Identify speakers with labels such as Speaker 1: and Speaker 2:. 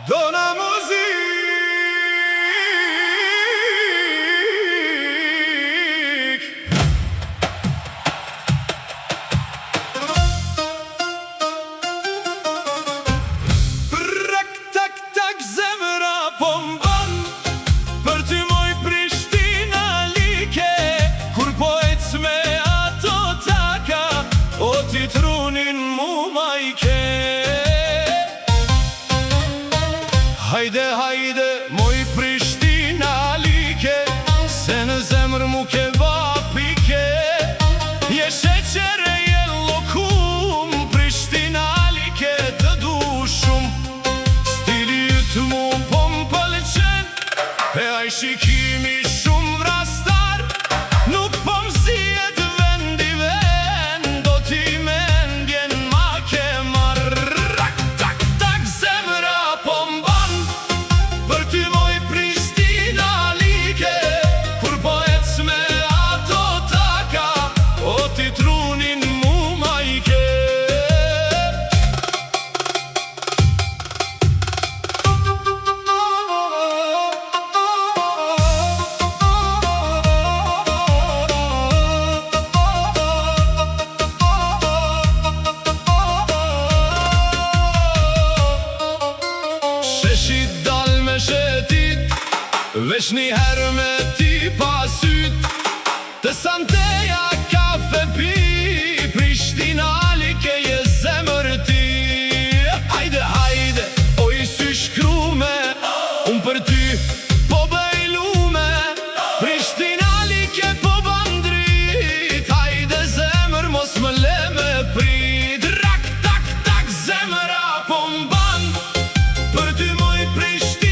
Speaker 1: Dona muzik Prak tak tak zemra po mban Për ty moj Prishtina like Kur po ec me ato taka O ti trunin mu majke Hajde, hajde, moj Prishtina like Se në zemër mu ke vapike Je sheqere, je lokum Prishtina like të du shumë Stili ytë mu po m'pëlqen E aj shikimi shumë vrastar Nuk po m'zijet vendi vend Do ti mendjen ma ke marr Rak, tak, tak, zemra po m'ban Për ty moj Prishtina like Kur po ec me ato taka O ti trunin mu majke Sheshi dal me shetit Vesh një herë me ti pasyt Të santeja kafe pi Prishtina like je zemër ti Hajde, hajde, o i sy shkrume Unë për ty po bëj lume Prishtina like po bandrit Hajde zemër mos më le me prit Rak, tak, tak, zemra po mban Për ty moj Prishtina